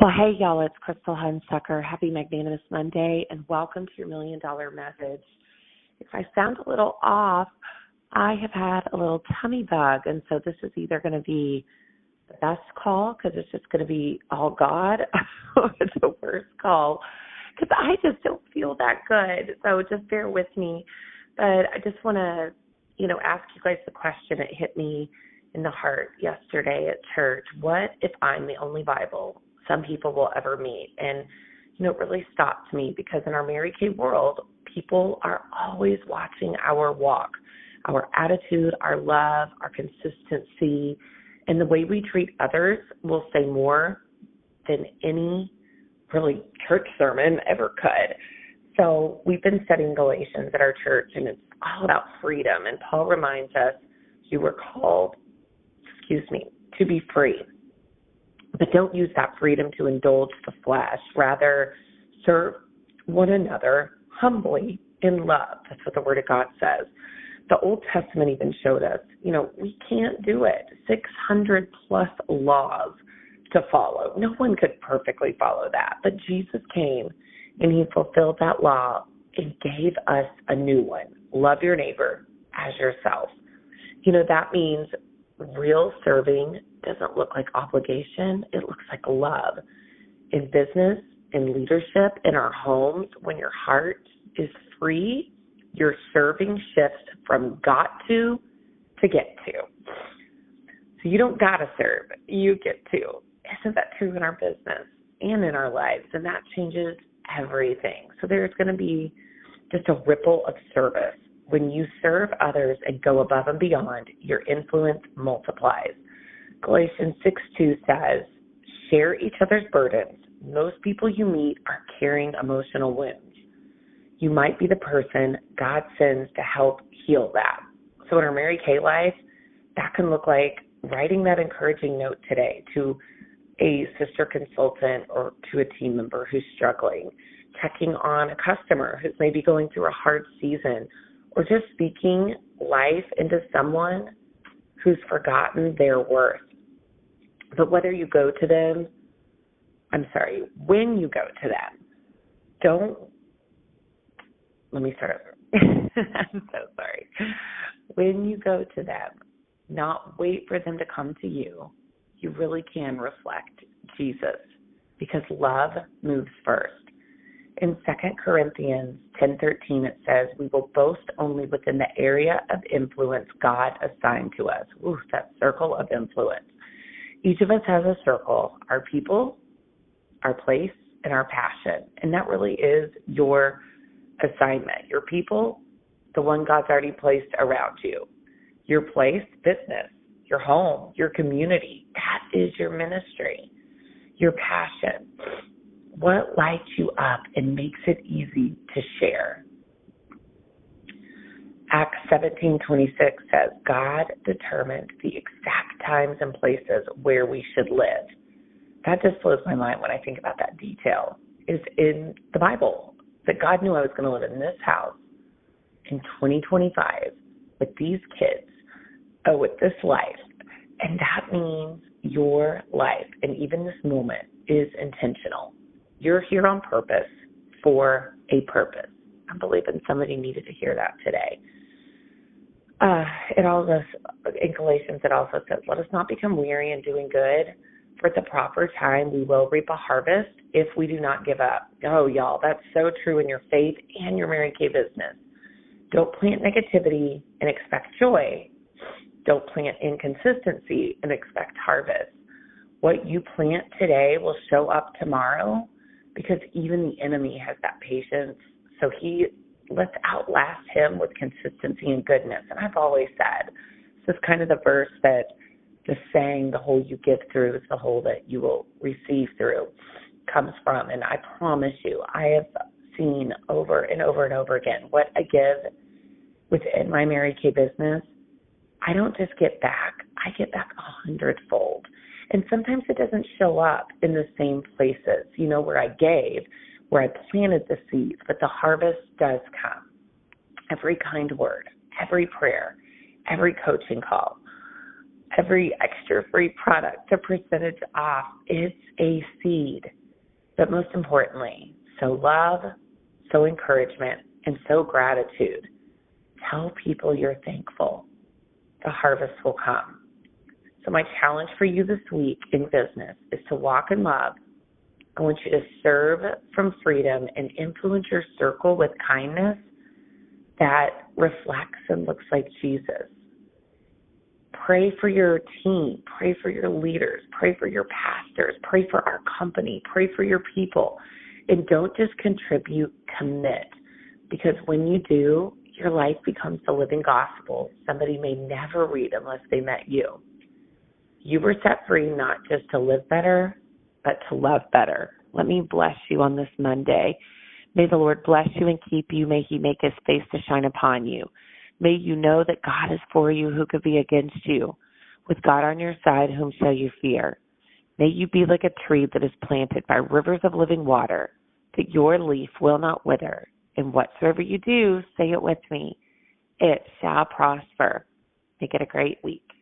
Well, hey, y'all, it's Krystal Hunsucker. Happy Magnanimous Monday, and welcome to your $1 Million Message. If I sound a little off, I have had a little tummy bug, and so this is either going to be the best call because it's just going to be all God, or the worst call because I just don't feel that good. So just bear with me. But I just want to, ask you guys the question that hit me in the heart yesterday at church. What if I'm the only Bible some people will ever meet? And, it really stopped me because in our Mary Kay world, people are always watching our walk, our attitude, our love, our consistency, and the way we treat others will say more than any really church sermon ever could. So we've been studying Galatians at our church, and it's all about freedom. And Paul reminds us you were called, to be free. But don't use that freedom to indulge the flesh. Rather, serve one another humbly in love. That's what the Word of God says. The Old Testament even showed us, we can't do it. 600 plus laws to follow. No one could perfectly follow that. But Jesus came and he fulfilled that law and gave us a new one. Love your neighbor as yourself. That means real serving doesn't look like obligation. It looks like love. In business, in leadership, in our homes, when your heart is free, your serving shifts from got to get to. So you don't got to serve. You get to. Isn't that true in our business and in our lives? And that changes everything. So there's going to be just a ripple of service. When you serve others and go above and beyond, your influence multiplies. Galatians 6:2 says, share each other's burdens. Most people you meet are carrying emotional wounds. You might be the person God sends to help heal that. So in our Mary Kay life, that can look like writing that encouraging note today to a sister consultant or to a team member who's struggling, checking on a customer who's maybe going through a hard season, or just speaking life into someone who's forgotten their worth. But when you go to them, let me start over. I'm so sorry. When you go to them, not wait for them to come to you. You really can reflect Jesus because love moves first. In 2 Corinthians 10:13, it says, we will boast only within the area of influence God assigned to us. Ooh, that circle of influence. Each of us has a circle, our people, our place, and our passion. And that really is your assignment. Your people, the one God's already placed around you. Your place, business, your home, your community, that is your ministry. Your passion, what lights you up and makes it easy to share. Acts 17:26 says, God determined the exact times and places where we should live. That just blows my mind when I think about that detail. Is in the Bible that God knew I was going to live in this house in 2025 with these kids, with this life. And that means your life and even this moment is intentional. You're here on purpose for a purpose. I'm believing somebody needed to hear that today. In Galatians, it also says, let us not become weary in doing good. For at the proper time, we will reap a harvest if we do not give up. Oh, y'all, that's so true in your faith and your Mary Kay business. Don't plant negativity and expect joy. Don't plant inconsistency and expect harvest. What you plant today will show up tomorrow because even the enemy has that patience. So let's outlast him with consistency and goodness. And I've always said, this is kind of the verse that the saying, the hole you give through is the hole that you will receive through, comes from. And I promise you, I have seen over and over and over again what I give within my Mary Kay business. I don't just get back, I get back 100-fold. And sometimes it doesn't show up in the same places, where I gave, where I planted the seeds, but the harvest does come. Every kind word, every prayer, every coaching call, every extra free product a percentage off. It's a seed. But most importantly, sow love, sow encouragement, and sow gratitude. Tell people you're thankful. The harvest will come. So my challenge for you this week in business is to walk in love. I want you to serve from freedom and influence your circle with kindness that reflects and looks like Jesus. Pray for your team. Pray for your leaders. Pray for your pastors. Pray for our company. Pray for your people. And don't just contribute, commit. Because when you do, your life becomes the living gospel somebody may never read unless they met you. You were set free not just to live better, but to love better. Let me bless you on this Monday. May the Lord bless you and keep you. May he make his face to shine upon you. May you know that God is for you. Who could be against you? With God on your side, whom shall you fear? May you be like a tree that is planted by rivers of living water, that your leaf will not wither. And whatsoever you do, say it with me, it shall prosper. Make it a great week.